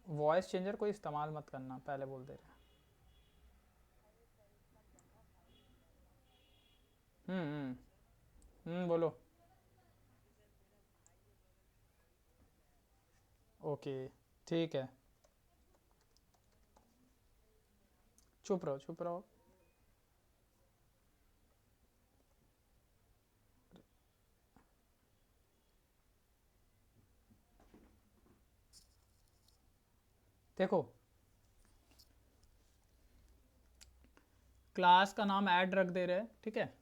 Voice changer कोई इस्तेमाल मत करना, पहले बोल दे रहे। बोलो। ओके, ठीक है। चुप रहो, चुप रहो। देखो, क्लास का नाम ऐड रख दे रहे हैं, ठीक है।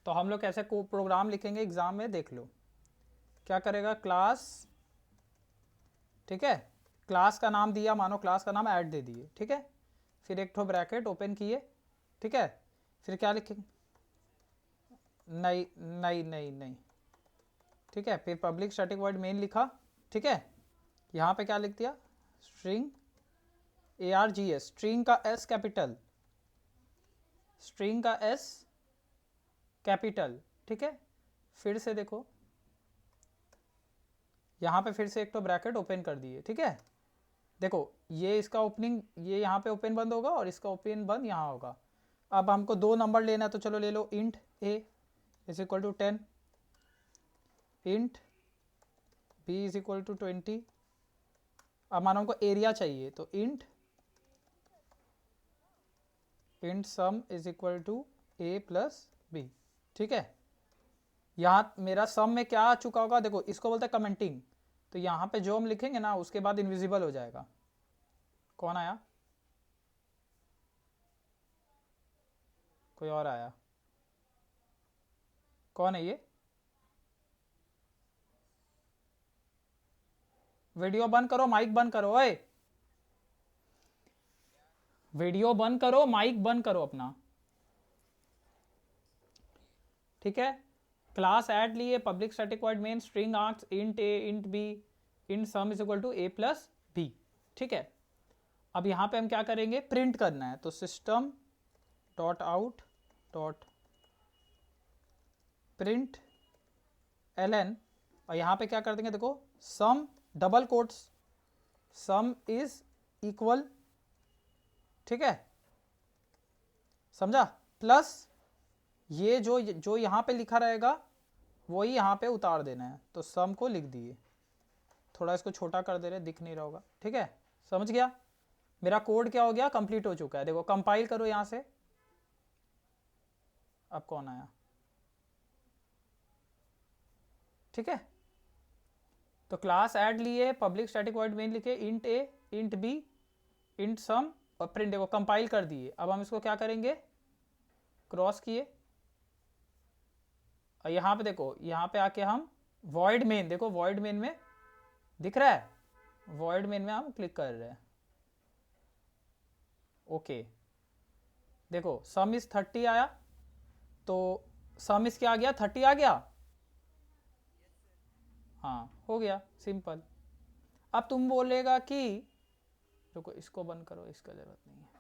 तो हम लोग कैसे को प्रोग्राम लिखेंगे एग्जाम में, देख लो। क्या करेगा, क्लास, ठीक है। क्लास का नाम दिया, मानो क्लास का नाम ऐड दे दिए, ठीक है। फिर एक ठो ब्रैकेट ओपन किए, ठीक है। फिर क्या लिखेंगे, नहीं नहीं नहीं नहीं, ठीक है। फिर पब्लिक स्टैटिक वर्ड मेन लिखा, ठीक है। यहाँ पे क्या लिख दिया, स्ट्रिंग ARGS, स्ट्रिंग का S कैपिटल, स्ट्रिंग का S कैपिटल, ठीक है। फिर से देखो, यहाँ पे फिर से एक तो ब्रैकेट ओपन कर दिए, ठीक है। देखो, ये इसका ओपनिंग, ये यहाँ पे ओपन बंद होगा और इसका ओपन बंद यहाँ होगा। अब हमको 2 नंबर लेना है, तो चलो ले लो, int A is equal to 10, int B is equal to 20। अब मानो हमको एरिया चाहिए, तो int sum is equal to A plus B, ठीक है। यहाँ मेरा सम में क्या आ चुका होगा, देखो इसको बोलते हैं कमेंटिंग। तो यहाँ पे जो हम लिखेंगे ना, उसके बाद इनविजिबल हो जाएगा। कौन आया, कोई और आया, कौन है ये? वीडियो बंद करो, माइक बंद करो, ओए वीडियो बंद करो, माइक बंद करो अपना, ठीक है। क्लास ऐड लिए, public static void main, string args, int A int B, int sum is equal to A plus B, ठीक है। अब यहाँ पे हम क्या करेंगे, प्रिंट करना है, तो system dot out dot print ln, और यहाँ पे क्या कर देंगे, देखो sum double quotes, sum is equal, ठीक है, समझा, प्लस ये जो यहाँ पे लिखा रहेगा वही यहाँ पे उतार देना है, तो सम को लिख दिए। थोड़ा इसको छोटा कर दे रहे, दिख नहीं रहा होगा, ठीक है। समझ गया, मेरा कोड क्या हो गया, कंप्लीट हो चुका है। देखो कंपाइल करो यहाँ से, अब कौन आया, ठीक है। तो क्लास ऐड लिए, पब्लिक स्टैटिक वॉइड मेन लिखे, int A int B int sum, और प्रिंट, देखो कंपाइल कर दिए। अब हम इसको क्या करेंगे, क्रॉस किए, और यहाँ पे देखो, यहाँ पे आके हम वॉइड मेन, देखो वॉइड मेन में दिख रहा है, वॉइड मेन में हम क्लिक कर रहे हैं, ओके। देखो सम इज 30 आया, तो सम इज क्या आ गया, 30 आ गया, हाँ हो गया, सिंपल। अब तुम बोलेगा कि, रुको इसको बंद करो, इसका जरूरत नहीं है।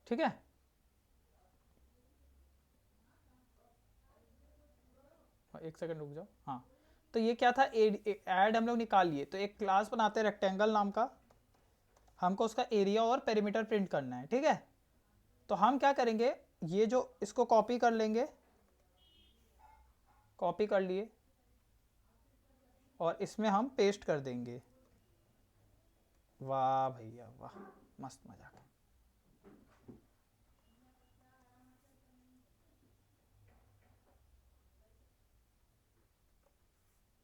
ठीक है, एक सेकंड रुक जाओ, हाँ। तो ये क्या था, ऐड हम लोग निकाल लिए, तो एक क्लास बनाते हैं रेक्टेंगल नाम का, हमको उसका एरिया और पेरीमीटर प्रिंट करना है, ठीक है। तो हम क्या करेंगे, ये जो इसको कॉपी कर लेंगे, कॉपी कर लिए, और इसमें हम पेस्ट कर देंगे। वाह भैया वाह, मस्त मजाक।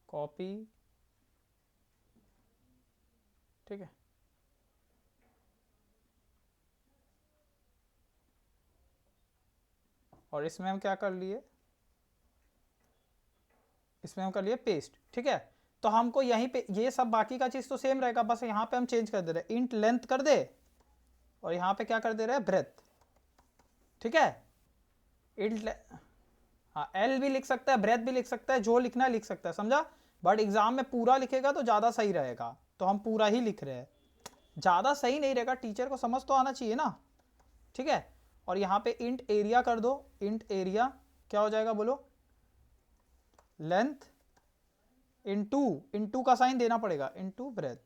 कॉपी, ठीक है। और इसमें हम क्या कर लिए, इसमें हम कर लिए पेस्ट, ठीक है। तो हमको यहीं पे ये सब बाकी का चीज़ तो सेम रहेगा, बस यहाँ पे हम चेंज कर दे रहे हैं, इंट लेंथ कर दे, और यहाँ पे क्या कर दे रहे हैं, ब्रेथ, ठीक है। इंट, हाँ एल भी लिख सकता है, ब्रेथ भी लिख सकता है, जो लिखना है लिख सकता है, समझा। बट एग्जाम में पूरा लिखेगा तो ज़्यादा सही रहेगा, तो हम पूरा ही लिख रहे हैं। ज़्यादा सही नहीं रहेगा, टीचर को समझ तो आना चाहिए ना, ठीक है। और यहाँ पे इंट एरिया कर दो, इंट एरिया, क्या हो जाएगा बोलो, लेंथ इंटू का साइन देना पड़ेगा, into breadth,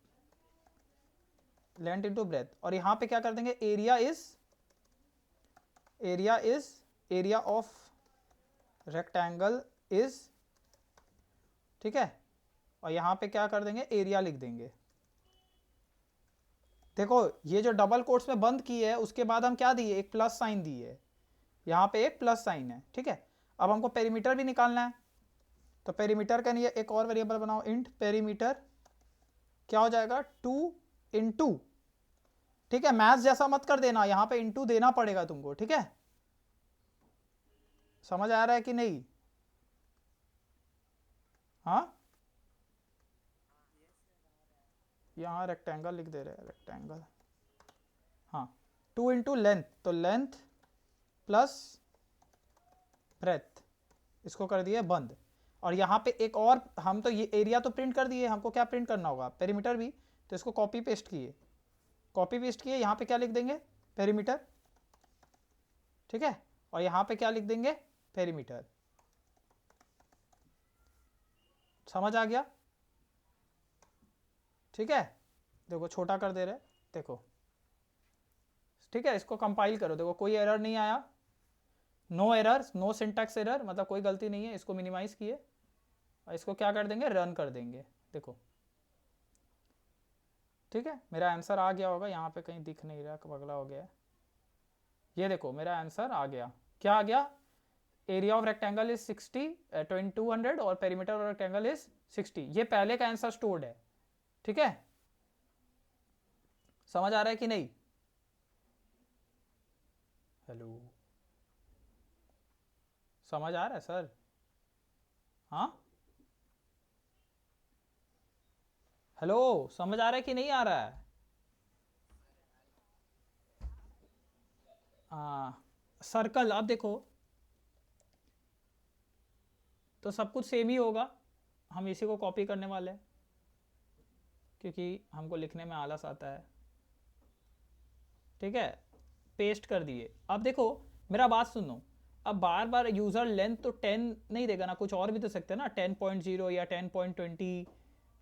length into breadth. और यहां पे क्या कर देंगे, area is area of rectangle is, ठीक है, और यहां पे क्या कर देंगे, एरिया लिख देंगे। देखो ये जो डबल कोट्स में बंद की है उसके बाद हम क्या दिए, एक प्लस साइन दिए, यहां पे एक प्लस साइन है, ठीक है। अब हमको पेरीमीटर भी निकालना है, तो पेरीमीटर का लिए एक और वेरिएबल बनाओ, इंट पेरीमीटर, क्या हो जाएगा 2 इंटू, ठीक है, मैथ्स जैसा मत कर देना, यहां पे इंटू देना पड़ेगा तुमको, ठीक है। समझ आ रहा है कि नहीं, हाँ, यहां रेक्टेंगल लिख दे रहे हैं, रेक्टेंगल, हाँ, 2 इंटू लेंथ, तो लेंथ प्लस ब्रेथ, इसको कर दिए बंद। और यहाँ पे एक और, हम तो ये एरिया तो प्रिंट कर दिए, हमको क्या प्रिंट करना होगा, पेरीमीटर भी, तो इसको कॉपी पेस्ट किए, यहाँ पे क्या लिख देंगे, पेरीमीटर, ठीक है, और यहाँ पे क्या लिख देंगे, पेरीमीटर। समझ आ गया, ठीक है। देखो छोटा कर दे रहे, देखो, ठीक है, इसको कंपाइल करो, देखो कोई एरर नहीं आया, no error, no syntax error, मतलब कोई गलती नहीं है। इसको मिनिमाइज किए और इसको क्या कर देंगे, रन कर देंगे, देखो, ठीक है, मेरा आंसर आ गया होगा, यहाँ पे कहीं दिख नहीं रहा, पगला हो गया है, ये देखो मेरा आंसर आ गया, क्या आ गया, एरिया ऑफ रेक्टेंगल इज 60 200 और पेरीमीटर ऑफ रेक्टेंगल इज 60, ये पहले का आंसर स्टोर्ड है, ठीक है। समझ आ रहा है कि नहीं, हेलो, समझ आ रहा है सर, हाँ, हेलो, समझ आ रहा है कि नहीं आ रहा है, सर्कल, अब देखो तो सब कुछ सेम ही होगा, हम इसी को कॉपी करने वाले हैं क्योंकि हमको लिखने में आलस आता है, ठीक है, पेस्ट कर दिए। अब देखो मेरा बात सुनो, अब बार बार यूज़र लेंथ तो 10 नहीं देगा ना, कुछ और भी दे सकते हैं ना, 10.0 या 10.20,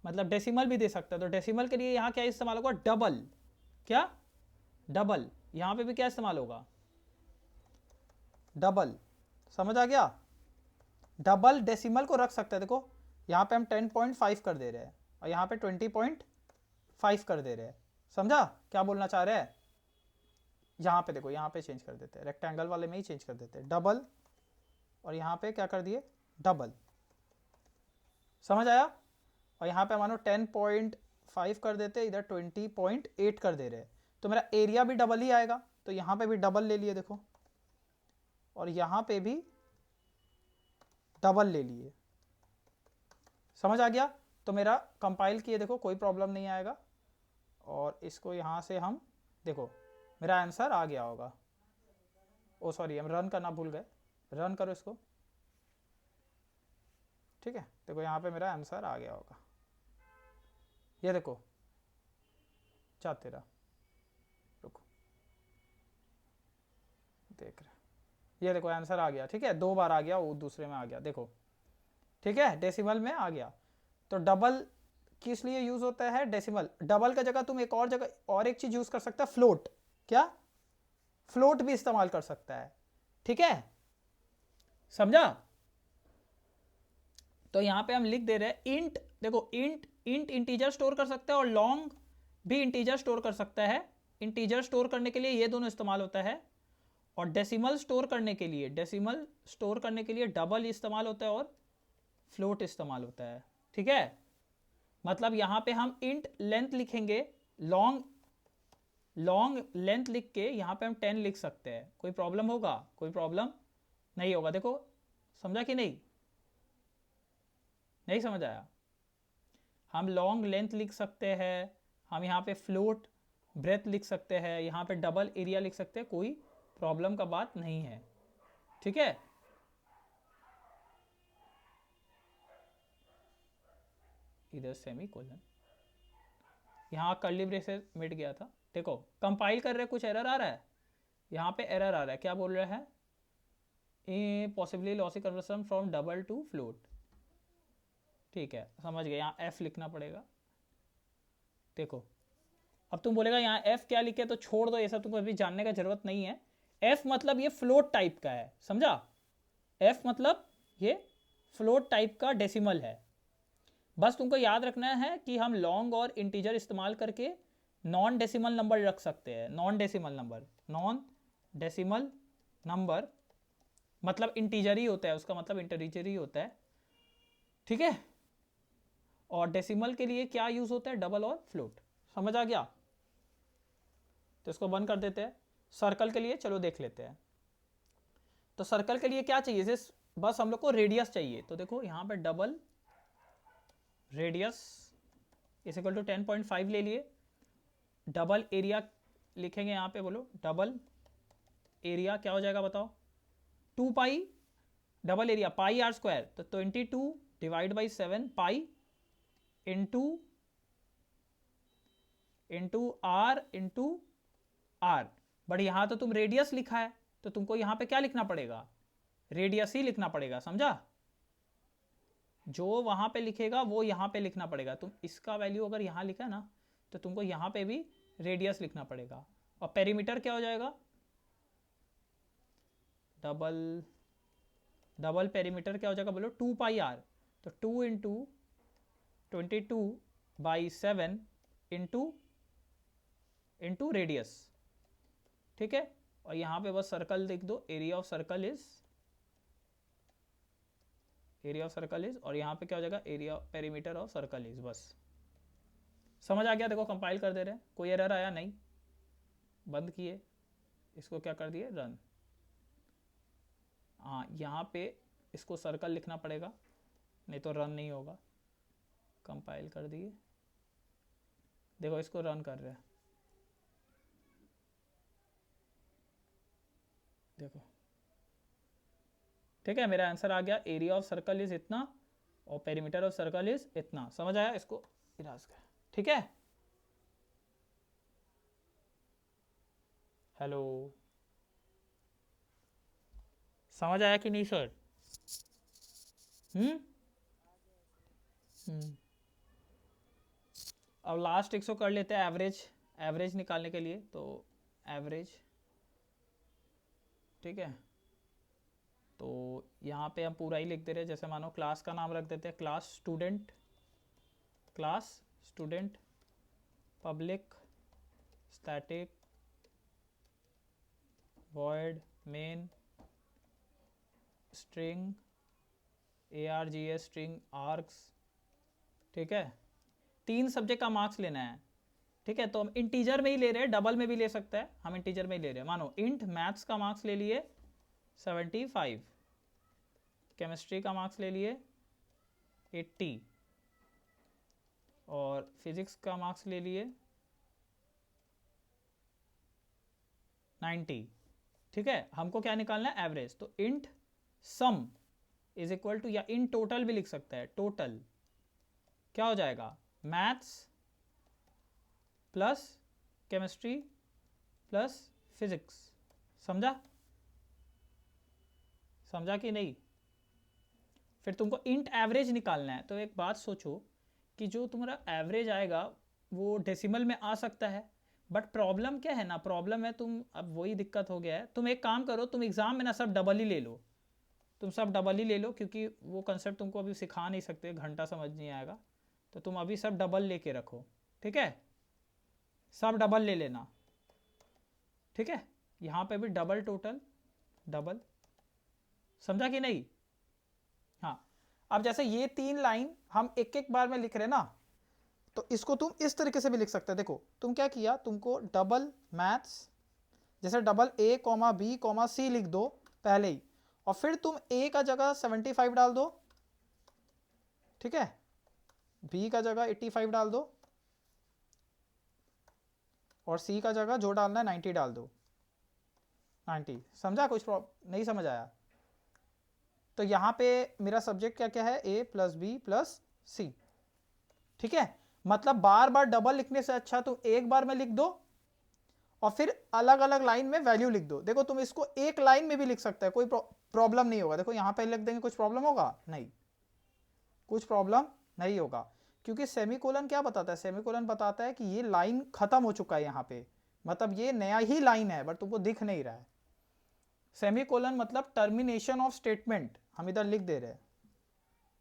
मतलब डेसिमल भी दे सकता है, तो डेसिमल के लिए यहाँ क्या इस्तेमाल होगा, डबल, क्या, डबल, यहाँ पे भी क्या इस्तेमाल होगा, डबल, समझ आ गया, डबल डेसिमल को रख सकते हैं, देखो यहाँ पे हम 10.5 कर दे रहे हैं और यहाँ पे 20.5 कर दे रहे हैं, समझा क्या बोलना चाह रहे हैं। यहाँ पे देखो, यहाँ पे चेंज कर देते हैं, रेक्टेंगल वाले में ही चेंज कर देते हैं, डबल, और यहाँ पे क्या कर दिए, डबल, समझ आया। और यहाँ पे मानो 10.5 कर देते, इधर 20.8 कर दे रहे हैं, तो मेरा एरिया भी डबल ही आएगा, तो यहाँ पे भी डबल ले लिए देखो, और यहाँ पे भी डबल ले लिए, समझ आ गया। तो मेरा कंपाइल किए देखो, कोई प्रॉब्लम नहीं आएगा, और इसको यहाँ से हम देखो, मेरा आंसर आ गया होगा, ओ सॉरी हम रन करना भूल गए, रन करो इसको, ठीक है, देखो यहाँ पे मेरा आंसर आ गया होगा, ये देखो, क्या तेरा, रुको, देख रहे, ये देखो आंसर आ गया, ठीक है, 2 बार आ गया, वो दूसरे में आ गया, देखो, ठीक है, डेसिमल में आ गया। तो डबल किस लिए यूज होता है, डेसिमल, डबल का जगह तुम एक और जगह और एक चीज यूज कर सकता है, फ्लोट, क्या, फ्लोट भी इस्तेमाल कर सकता है, ठीक है, समझा। तो यहां पे हम लिख दे रहे हैं इंट, देखो इंट इंटीजर स्टोर कर सकता है और लॉन्ग भी इंटीजर स्टोर कर सकता है, इंटीजर स्टोर करने के लिए ये दोनों इस्तेमाल होता है, और डेसिमल स्टोर करने के लिए डबल इस्तेमाल होता है और फ्लोट इस्तेमाल होता है, ठीक है। मतलब यहां पे हम इंट लेंथ लिखेंगे, लॉन्ग लेंथ लिख के यहां पे हम 10 लिख सकते हैं, कोई प्रॉब्लम होगा, कोई प्रॉब्लम नहीं होगा, देखो समझा कि नहीं, नहीं समझ आया, हम लॉन्ग लेंथ लिख सकते हैं, हम यहाँ पे फ्लोट ब्रेथ लिख सकते हैं, यहाँ पे डबल एरिया लिख सकते हैं, कोई प्रॉब्लम का बात नहीं है, ठीक है। इधर सेमी कोलन, यहाँ कर्ली ब्रेसेस मिट गया था, देखो कंपाइल कर रहे कुछ एरर आ रहा है, यहाँ पे एरर आ रहा है, क्या बोल रहा है, possibly lossy conversion from double two float. ठीक है, समझ गए, यहाँ एफ लिखना पड़ेगा। देखो अब तुम बोलेगा यहाँ एफ क्या लिखे, तो छोड़ दो ये सब, तुमको अभी जानने का जरूरत नहीं है। एफ मतलब ये फ्लोट टाइप का है, समझा? एफ मतलब ये फ्लोट टाइप का डेसिमल है। बस तुमको याद रखना है कि हम लॉन्ग और इंटीजर इस्तेमाल करके नॉन डेसिमल नंबर रख सकते हैं। नॉन डेसिमल नंबर मतलब इंटीजर ही होता है, उसका मतलब इंटीजर ही होता है, ठीक है। और डेसिमल के लिए क्या यूज होता है, डबल और फ्लोट। समझ आ गया? तो इसको बंद कर देते हैं। सर्कल के लिए चलो देख लेते हैं। तो सर्कल के लिए क्या चाहिए, बस हम लोग को रेडियस चाहिए। तो देखो यहाँ पे double radius is equal to 10.5 ले लिए। डबल एरिया लिखेंगे यहाँ पे, बोलो डबल एरिया क्या हो जाएगा बताओ, 2 pi, double area pi R square, तो 22 divide by 7 pi into R. But यहां तो तुम रेडियस लिखा है, तो तुमको यहां पे क्या लिखना पड़ेगा, रेडियस ही लिखना पड़ेगा, समझा? जो वहां पे लिखेगा वो यहां पे लिखना पड़ेगा। तुम इसका वैल्यू अगर यहां लिखा ना, तो तुमको यहां पे भी रेडियस लिखना पड़ेगा। और पेरीमीटर क्या हो जाएगा, डबल पेरीमीटर क्या हो जाएगा बोलो, 2 पाई आर। तो 2 इंटू 22/7 इंटू रेडियस, ठीक है। और यहां पे बस सर्कल लिख दो, एरिया ऑफ सर्कल इज, और यहां पे क्या हो जाएगा, area perimeter of circle is. बस समझ आ गया? देखो कंपाइल कर दे रहे हैं, कोई एरर आया नहीं, बंद किए इसको, क्या कर दिए, रन। हाँ यहाँ पे इसको सर्कल लिखना पड़ेगा, नहीं तो रन नहीं होगा। कंपाइल कर दिए, देखो इसको रन कर रहे हैं, देखो ठीक है, मेरा आंसर आ गया। एरिया ऑफ सर्कल इज इतना और पेरीमीटर ऑफ सर्कल इज इतना। समझ आया? इसको इराज कर, ठीक है। हेलो, समझ आया कि नहीं सर? हम्म अब लास्ट एक सौ कर लेते हैं एवरेज निकालने के लिए। तो एवरेज, ठीक है, तो यहाँ पे हम पूरा ही लिख दे रहे हैं। जैसे मानो क्लास का नाम रख देते हैं, class student public static void main string args string args, ठीक है। 3 सब्जेक्ट का मार्क्स लेना है, ठीक है। तो हम इंटीजर में ही ले रहे हैं, डबल में भी ले सकता है, हम इंटीजर में ही ले रहे हैं। मानो इंट मैथ्स का मार्क्स ले लिए 75, केमिस्ट्री का मार्क्स ले लिए 80 और फिजिक्स का मार्क्स ले लिए 90, ठीक है। हमको क्या निकालना है, एवरेज। तो int sum is equal to, या इन टोटल भी लिख सकता है, टोटल क्या हो जाएगा, maths plus chemistry plus physics. समझा कि नहीं? फिर तुमको इंट एवरेज निकालना है। तो एक बात सोचो कि जो तुम्हारा एवरेज आएगा वो डेसिमल में आ सकता है, बट प्रॉब्लम क्या है ना, प्रॉब्लम है तुम, अब वही दिक्कत हो गया है। तुम एक काम करो, तुम एग्जाम में ना सब डबल ही ले लो, क्योंकि वो कंसेप्ट तुमको अभी सिखा नहीं सकते, घंटा समझ नहीं आएगा। तो तुम अभी सब डबल लेके रखो, ठीक है, सब डबल ले लेना, ठीक है। यहाँ पे भी डबल, टोटल डबल, समझा कि नहीं? हाँ, अब जैसे ये 3 लाइन हम एक एक बार में लिख रहे ना, तो इसको तुम इस तरीके से भी लिख सकते हैं। देखो तुम क्या किया, तुमको डबल मैथ्स, जैसे double A comma B comma C लिख दो पहले ही, और फिर तुम ए का जगह 75 डाल दो, ठीक है, बी का जगह 85 डाल दो, और सी का जगह जो डालना है 90 डाल दो, 90। समझा? कुछ नहीं समझ आया? तो यहां पे मेरा सब्जेक्ट क्या क्या है, ए प्लस बी प्लस सी, ठीक है। मतलब बार बार डबल लिखने से अच्छा तुम एक बार में लिख दो, और फिर अलग अलग लाइन में वैल्यू लिख दो। देखो तुम इसको एक लाइन में भी लिख सकते हैं, कोई प्रॉब्लम नहीं होगा। देखो यहाँ पे लिख देंगे, कुछ प्रॉब्लम होगा नहीं, कुछ प्रॉब्लम नहीं होगा, क्योंकि सेमीकोलन क्या बताता है, सेमीकोलन बताता है कि ये लाइन खत्म हो चुका है यहाँ पे, मतलब ये नया ही लाइन है बट तुमको दिख नहीं रहा है। सेमीकोलन मतलब टर्मिनेशन ऑफ स्टेटमेंट, हम इधर लिख दे रहे हैं।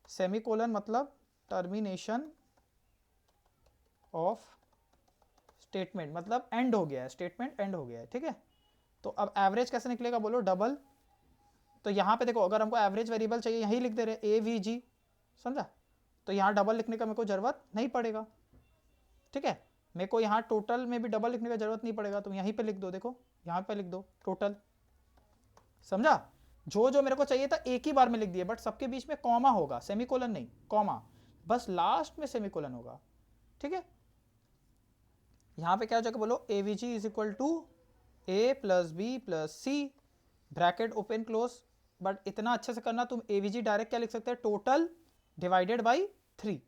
सेमीकोलन मतलब टर्मिनेशन ऑफ स्टेटमेंट, मतलब एंड हो गया है, स्टेटमेंट एंड हो गया है, ठीक है। तो अब एवरेज कैसे निकलेगा बोलो, डबल। तो यहाँ पे देखो अगर हमको एवरेज वेरिएबल चाहिए, यही लिख दे रहे AVG, समझा। तो यहाँ डबल लिखने का मेरे को जरूरत नहीं पड़ेगा, ठीक है। मेरे को यहाँ टोटल में भी डबल लिखने का जरूरत नहीं पड़ेगा, तुम यहीं पे लिख दो, देखो यहाँ पे लिख दो टोटल, समझा। जो जो मेरे को चाहिए था एक ही बार में लिख दिया, बट सबके बीच में कॉमा होगा, सेमीकोलन नहीं, कॉमा, बस लास्ट में सेमीकोलन होगा, ठीक है। यहाँ पे क्या हो जाएगा बोलो, AVG is equal to A plus B plus C, bracket open close. But इतना अच्छे से करना, तुम AVG डायरेक्ट क्या लिख सकते हैं, टोटल डिवाइडेड बाई 3,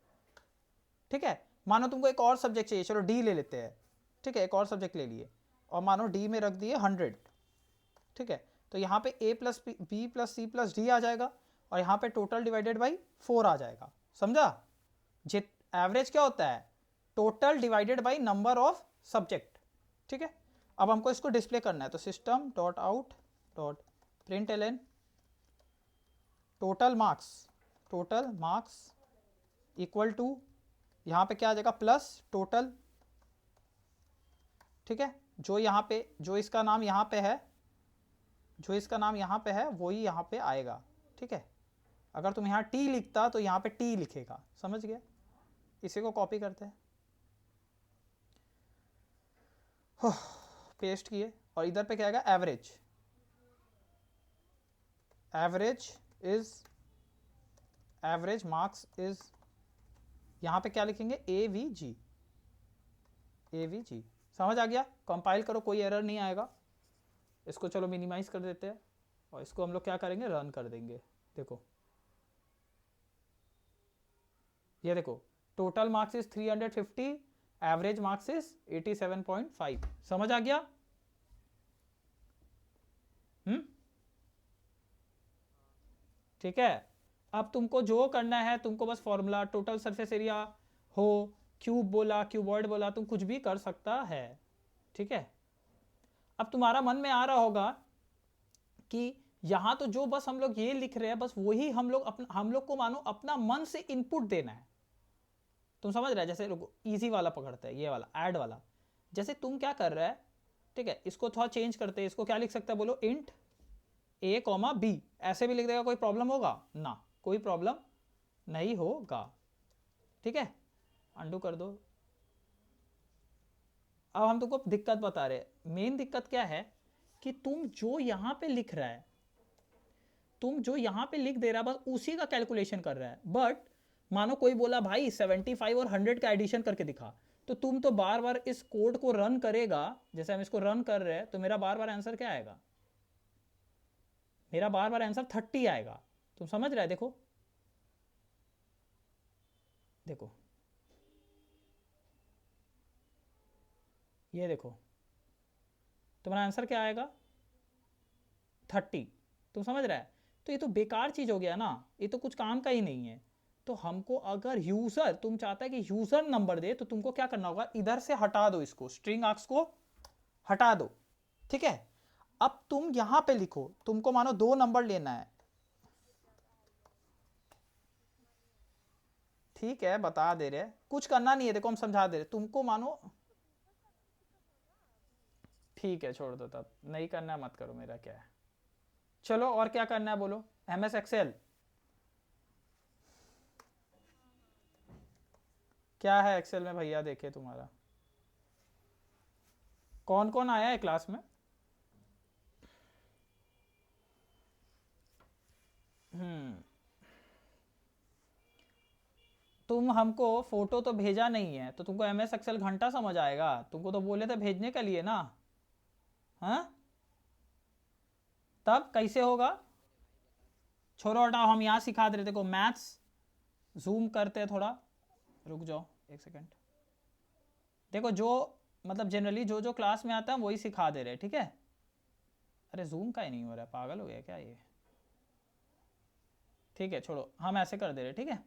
ठीक है। मानो तुमको एक और सब्जेक्ट चाहिए, चलो D ले लेते हैं, ठीक है, एक और सब्जेक्ट ले लिए और मानो D में रख दिए 100, ठीक है। तो यहाँ पे A plus B plus C plus D आ जाएगा और यहाँ पे टोटल डिवाइडेड बाई 4 आ जाएगा, समझा। जित एवरेज क्या होता है, total divided by number of subject, ठीक है। अब हमको इसको डिस्प्ले करना है, तो system dot out dot println total marks equal to, यहाँ पे क्या आ जाएगा, प्लस टोटल, ठीक है। जो यहाँ पे, जो इसका नाम यहाँ पे है, जो इसका नाम यहाँ पे है वही यहाँ पे आएगा, ठीक है। अगर तुम यहाँ T लिखता तो यहाँ पे T लिखेगा, समझ गया। इसी को कॉपी करते हैं, पेस्ट किए और इधर पे क्या आएगा, एवरेज। एवरेज मार्क्स इज, यहाँ पे क्या लिखेंगे, AVG, समझ आ गया। कंपाइल करो, कोई एरर नहीं आएगा। इसको चलो मिनिमाइज कर देते हैं और इसको हम लोग क्या करेंगे, रन कर देंगे। देखो ये देखो, total marks is 350, average marks is 87.5, समझ आ गया। ठीक है। अब तुमको जो करना है, तुमको बस फॉर्मूला, टोटल सरफेस एरिया हो, क्यूब बोला, क्यूबॉइड बोला, तुम कुछ भी कर सकता है, ठीक है। अब तुम्हारा मन में आ रहा होगा कि यहां तो जो बस हम लोग ये लिख रहे हैं, बस वही हम लोग को मानो अपना मन से इनपुट देना है। तुम समझ रहे हैं, जैसे इजी वाला पकड़ते हैं, ये वाला ऐड वाला, जैसे तुम क्या कर रहा है, ठीक है। इसको थोड़ा चेंज करते हैं, इसको क्या लिख सकता है बोलो, इंट A, B, ऐसे भी लिख देगा, कोई प्रॉब्लम होगा ना, कोई प्रॉब्लम नहीं होगा, ठीक है। अंडू कर दो। अब हम तुमको दिक्कत बता रहे, मेन दिक्कत क्या है कि तुम जो यहां पे लिख रहा है, तुम जो यहां पे लिख दे रहा है, बस उसी का कैलकुलेशन कर रहा है। बट मानो कोई बोला भाई 75 और 100 का एडिशन करके दिखा, तो तुम तो बार बार इस कोड को रन करेगा। जैसे हम इसको रन कर रहे हैं, तो मेरा बार बार आंसर क्या आएगा, मेरा बार बार आंसर 30 आएगा। तुम समझ रहे, देखो देखो, ये देखो, तुम्हारा आंसर क्या आएगा, 30। तुम समझ रहा है। तो ये तो बेकार चीज हो गया ना, ये तो कुछ काम का ही नहीं है। तो हमको अगर यूजर, तुम चाहता है कि यूजर नंबर दे, तो तुमको क्या करना होगा, इधर से हटा दो, इसको स्ट्रिंग आर्क्स को हटा दो, ठीक है। अब तुम यहां पे लिखो, तुमको मानो 2 नंबर लेना है, ठीक है, बता दे रहे, कुछ करना नहीं है, देखो हम समझा दे रहे तुमको, मानो ठीक है, छोड़ दो, तब नहीं करना मत करो, मेरा क्या है। चलो और क्या करना है बोलो, MS एक्सेल क्या है, एक्सेल में भैया देखे तुम्हारा कौन कौन आया है क्लास में। तुम हमको फोटो तो भेजा नहीं है, तो तुमको MS एक्सेल घंटा समझ आएगा, तुमको तो बोले थे भेजने के लिए ना, हाँ। तब कैसे होगा, छोड़ो हटाओ, हम यहाँ सिखा दे रहे, देखो मैथ्स, जूम करते हैं थोड़ा, रुक जाओ एक सेकेंड। देखो जो मतलब जनरली जो जो क्लास में आता है वही सिखा दे रहे हैं, ठीक है। अरे जूम का ही नहीं हो रहा है, पागल हो गया क्या ये। ठीक है छोड़ो, हम ऐसे कर दे रहे, ठीक है,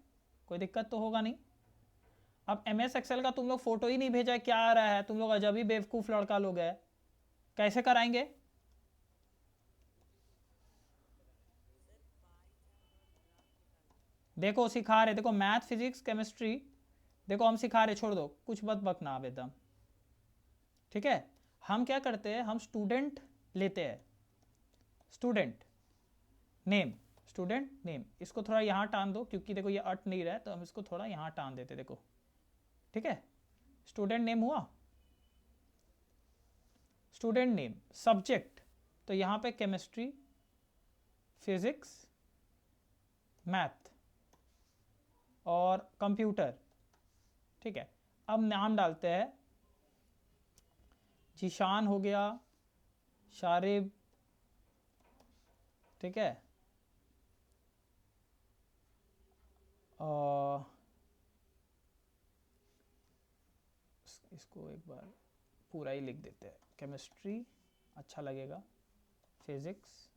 कोई दिक्कत तो होगा नहीं। अब एम एस एक्सेल का तुम लोग फोटो ही नहीं भेजा, क्या आ रहा है, तुम लोग अजब ही बेवकूफ़ लड़का लोग है, कैसे कराएंगे। देखो सिखा रहे, देखो मैथ फिजिक्स केमिस्ट्री, देखो हम सिखा रहे, छोड़ दो कुछ मत बकना आप एकदम, ठीक है। हम क्या करते हैं, हम स्टूडेंट लेते हैं, स्टूडेंट नेम, स्टूडेंट नेम, इसको थोड़ा यहाँ टान दो क्योंकि देखो ये अट नहीं रहा है, तो हम इसको थोड़ा यहाँ टान देते, देखो ठीक है। स्टूडेंट नेम हुआ, स्टूडेंट नेम, सब्जेक्ट तो यहाँ पे केमिस्ट्री, फिजिक्स, मैथ और कंप्यूटर, ठीक है। अब नाम डालते हैं, जीशान हो गया, शारिब, ठीक है, और इसको एक बार पूरा ही लिख देते हैं, केमिस्ट्री अच्छा लगेगा, फिजिक्स,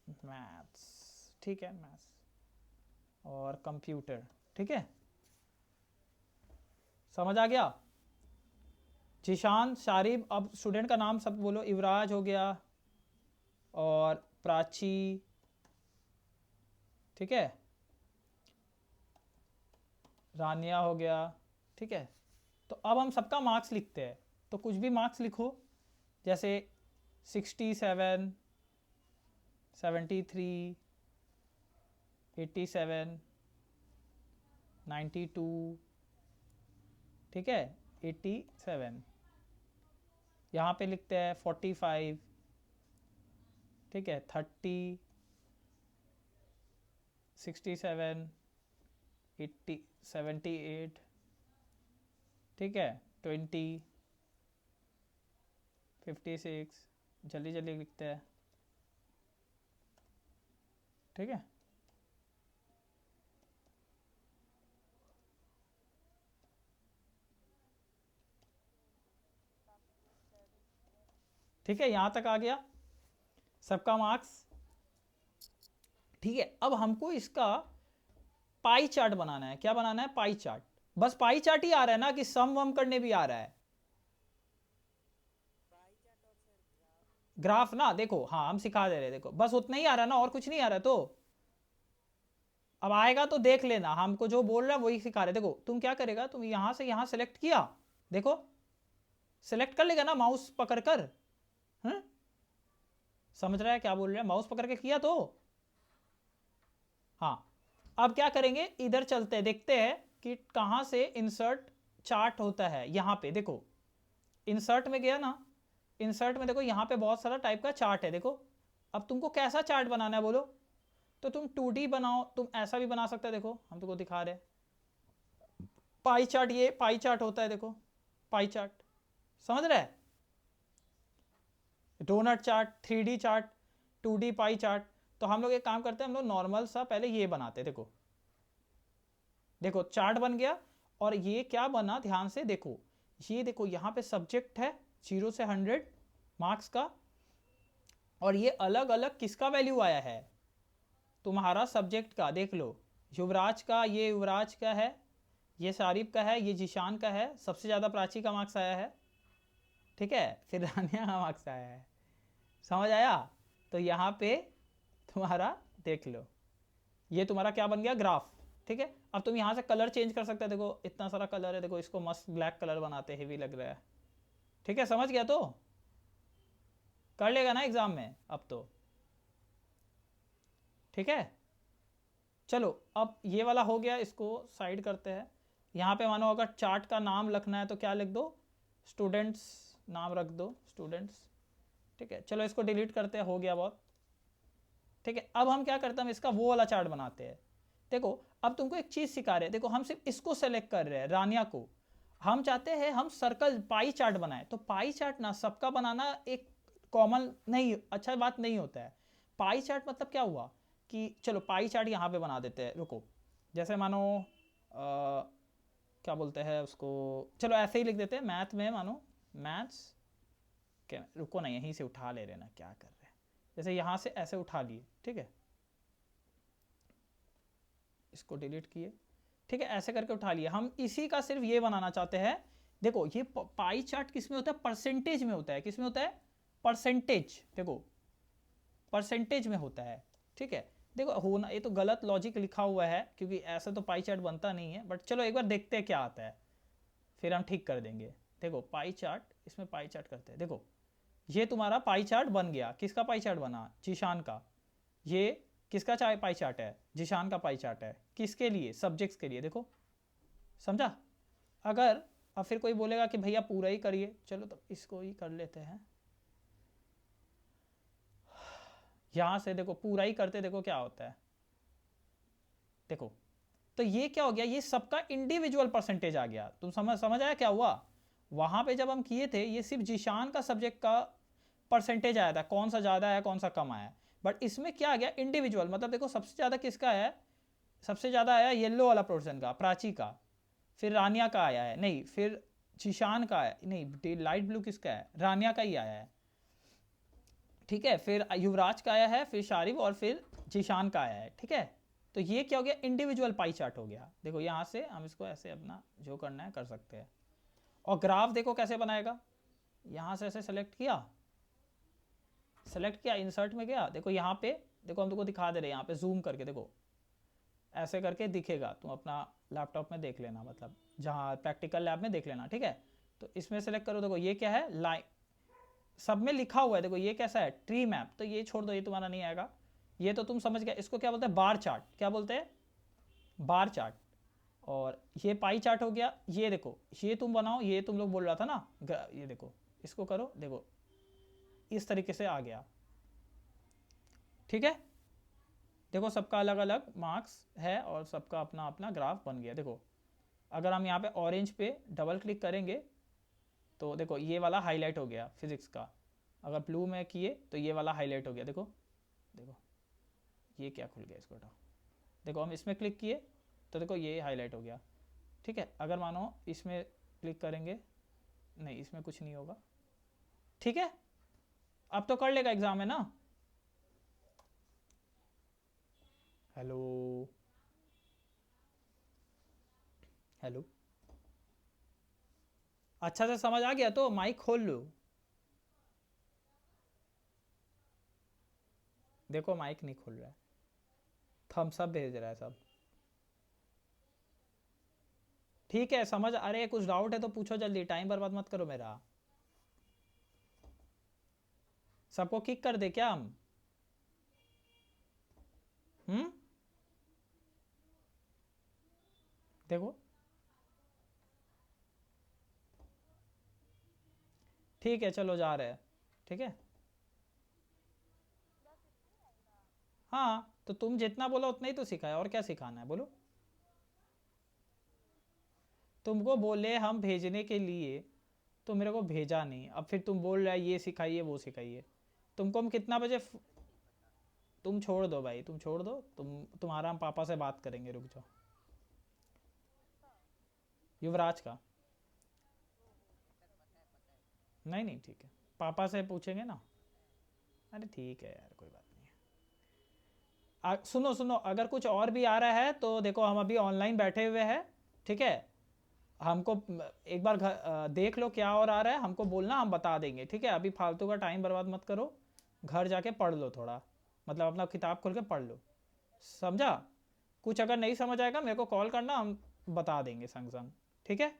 मैथ्स, ठीक है, मैथ्स और कंप्यूटर, ठीक है, समझ आ गया। जीशान, शारिब, अब स्टूडेंट का नाम सब बोलो, युवराज हो गया और प्राची, ठीक है, रानिया हो गया, ठीक है। तो अब हम सबका मार्क्स लिखते हैं, तो कुछ भी मार्क्स लिखो, जैसे 67, 73, 87, 92, ठीक है, 87, यहाँ पे लिखते हैं 45, ठीक है, 30, 67, 80, 78, ठीक है, 20, 56, जल्दी जल्दी लिखते हैं, ठीक है। ठीक है, यहाँ तक आ गया सबका मार्क्स, ठीक है। अब हमको इसका पाई चार्ट बनाना है, क्या बनाना है, पाई चार्ट, बस पाई चार्ट ही आ रहा है ना कि सम वम करने भी आ रहा है, ग्राफ ना, देखो हाँ हम सिखा दे रहे, देखो बस उतना ही आ रहा है ना, और कुछ नहीं आ रहा, तो अब आएगा तो देख लेना, हमको जो बोल रहा है वही सिखा रहे। देखो तुम क्या करेगा, तुम यहां से यहां सेलेक्ट किया, देखो सेलेक्ट कर लेगा ना माउस पकड़ कर, समझ रहा है क्या बोल रहे हैं, माउस पकड़ के किया तो हाँ। अब क्या करेंगे, इधर चलते हैं, देखते हैं कि कहां से इंसर्ट चार्ट होता है, यहां पे देखो, इंसर्ट में गया ना, इंसर्ट में देखो यहाँ पे बहुत सारा टाइप का चार्ट है, देखो अब तुमको कैसा चार्ट बनाना है बोलो, तो तुम 2D बनाओ, तुम ऐसा भी बना सकते हो, देखो हम तुमको दिखा रहे हैं, पाई चार्ट, ये पाई चार्ट होता है, देखो पाई चार्ट, समझ रहे हैं, donut chart, 3D chart, 2D pie chart. तो हम लोग एक काम करते हैं, हम लोग नॉर्मल सा पहले ये बनाते हैं, देखो देखो चार्ट बन गया, और ये क्या बना ध्यान से देखो, ये देखो यहाँ पे सब्जेक्ट है 0 से 100 मार्क्स का, और ये अलग अलग किसका वैल्यू आया है, तुम्हारा सब्जेक्ट का, देख लो युवराज का, ये युवराज का है, ये शारिब का है, ये जीशान का है, सबसे ज़्यादा प्राची का मार्क्स आया है, ठीक है, फिर रानिया का मार्क्स आया है, समझ आया। तो यहाँ पे तुम्हारा देख लो, ये तुम्हारा क्या बन गया, ग्राफ, ठीक है। अब तुम यहाँ से कलर चेंज कर सकते हो, देखो इतना सारा कलर है, देखो इसको मस्त ब्लैक कलर बनाते, हेवी लग रहा है, ठीक है, समझ गया, तो कर लेगा ना एग्जाम में अब तो, ठीक है। चलो अब ये वाला हो गया, इसको साइड करते हैं। यहाँ पे मानो अगर चार्ट का नाम लिखना है तो क्या लिख दो, स्टूडेंट्स नाम रख दो, स्टूडेंट्स, ठीक है। चलो इसको डिलीट करते हैं, हो गया बहुत, ठीक है। अब हम क्या करते हैं, हम इसका वो वाला चार्ट बनाते हैं, देखो अब तुमको एक चीज़ सिखा रहे हैं, देखो हम सिर्फ इसको सेलेक्ट कर रहे हैं, रानिया को, हम चाहते हैं हम सर्कल पाई चार्ट बनाए, तो पाई चार्ट ना सबका बनाना एक कॉमन नहीं, अच्छा बात नहीं होता है। पाई चार्ट मतलब क्या हुआ कि चलो पाई चार्ट यहाँ पे बना देते हैं, रुको, जैसे मानो क्या बोलते हैं उसको, चलो ऐसे ही लिख देते हैं मैथ में, मानो मैथ्स क्या, रुको ना यहीं से उठा ले रहे ना, क्या कर रहे हैं, जैसे यहाँ से ऐसे उठा लिए, ठीक है, इसको डिलीट किए, ठीक है, ऐसे करके उठा लिए। हम इसी का सिर्फ ये बनाना चाहते हैं। देखो ये पाई चार्ट किस में होता है, परसेंटेज में होता है। किस में होता है, परसेंटेज, देखो परसेंटेज में होता है, ठीक है। देखो होना, ये तो गलत लॉजिक लिखा हुआ है क्योंकि ऐसा तो पाई चार्ट बनता नहीं है, बट चलो एक बार देखते हैं क्या आता है, फिर हम ठीक कर देंगे। देखो पाई चार्ट, इसमें पाई चार्ट करते हैं। देखो ये तुम्हारा पाई चार्ट बन गया। किसका पाई चार्ट बना, जीशान का। ये किसका चाहे पाई चार्ट है, जीशान का पाई चार्ट है। किसके लिए, सब्जेक्ट्स के लिए। देखो समझा। अगर अब फिर कोई बोलेगा कि भैया पूरा ही करिए, चलो तो इसको ही कर लेते हैं। यहां से देखो पूरा ही करते, देखो क्या होता है, देखो तो ये क्या हो गया, ये सबका इंडिविजुअल परसेंटेज आ गया। तुम समझ आया क्या हुआ। वहां पे जब हम किए थे ये सिर्फ जीशान का सब्जेक्ट का परसेंटेज आया था, कौन सा ज़्यादा है कौन सा कम आया, बट इसमें क्या आ गया, इंडिविजुअल। मतलब देखो सबसे ज़्यादा किसका है, सबसे ज़्यादा आया येलो वाला पोर्शन का, प्राची का, फिर रानिया का आया है, नहीं फिर जीशान का है, नहीं लाइट ब्लू किसका है, रानिया का ही आया है, ठीक है, फिर युवराज का आया है, फिर शारिब, और फिर जीशान का आया है, ठीक है। तो ये क्या हो गया, इंडिविजुअल पाई चार्ट हो गया। देखो यहाँ से हम इसको ऐसे अपना जो करना है कर सकते हैं। और ग्राफ देखो कैसे बनाएगा, यहाँ से ऐसे सेलेक्ट किया, इंसर्ट में गया, देखो यहाँ पे, देखो हम तुमको दिखा दे रहे हैं यहाँ पे जूम करके, देखो ऐसे करके दिखेगा, तुम अपना लैपटॉप में देख लेना, मतलब जहाँ प्रैक्टिकल लैब में देख लेना, ठीक है। तो इसमें सेलेक्ट करो, देखो ये क्या है, लाइन, सब में लिखा हुआ है। देखो ये कैसा है, ट्री मैप, तो ये छोड़ दो, ये तुम्हारा नहीं आएगा। ये तो तुम समझ गए, इसको क्या बोलते हैं, बार चार्ट। क्या बोलते हैं, बार चार्ट। और ये पाई चार्ट हो गया। ये देखो ये तुम बनाओ, ये तुम लोग बोल रहा था ना, ये देखो इसको करो, देखो इस तरीके से आ गया, ठीक है। देखो सबका अलग अलग मार्क्स है और सबका अपना अपना ग्राफ बन गया। देखो अगर हम यहाँ पे ऑरेंज पे डबल क्लिक करेंगे तो देखो ये वाला हाईलाइट हो गया फिजिक्स का। अगर ब्लू में किए तो ये वाला हाईलाइट हो गया। देखो देखो ये क्या खुल गया, इसको हटाओ। देखो हम इसमें क्लिक किए तो देखो ये हाईलाइट हो गया, ठीक है। अगर मानो इसमें क्लिक करेंगे, नहीं इसमें कुछ नहीं होगा, ठीक है। अब तो कर लेगा एग्जाम है ना। हेलो हेलो, अच्छा से समझ आ गया तो माइक खोल लो। देखो माइक नहीं खोल रहा है, थम्स अप भेज रहा है सब, ठीक है। समझ, अरे कुछ डाउट है तो पूछो जल्दी, टाइम बर्बाद मत करो मेरा। सबको किक कर दे क्या हम, देखो ठीक है चलो जा रहे हैं, ठीक है। हाँ तो तुम जितना बोला उतना ही तो सिखाया, और क्या सिखाना है बोलो। तुमको बोले हम भेजने के लिए तो मेरे को भेजा नहीं, अब फिर तुम बोल रहा है ये सिखाइए वो सिखाइए। तुमको हम कितना बजे तुम छोड़ दो भाई, तुम छोड़ दो, तुम्हारा हम पापा से बात करेंगे, रुक जाओ। युवराज का, नहीं नहीं ठीक है, पापा से पूछेंगे ना। अरे ठीक है यार कोई बात नहीं है। सुनो सुनो, अगर कुछ और भी आ रहा है तो देखो हम अभी ऑनलाइन बैठे हुए हैं, ठीक है। हमको एक बार देख लो क्या और आ रहा है, हमको बोलना, हम बता देंगे, ठीक है। अभी फालतू का टाइम बर्बाद मत करो, घर जाके पढ़ लो थोड़ा, मतलब अपना किताब खोल के पढ़ लो, समझा। कुछ अगर नहीं समझ आएगा मेरे को कॉल करना, हम बता देंगे संग संग, ठीक है।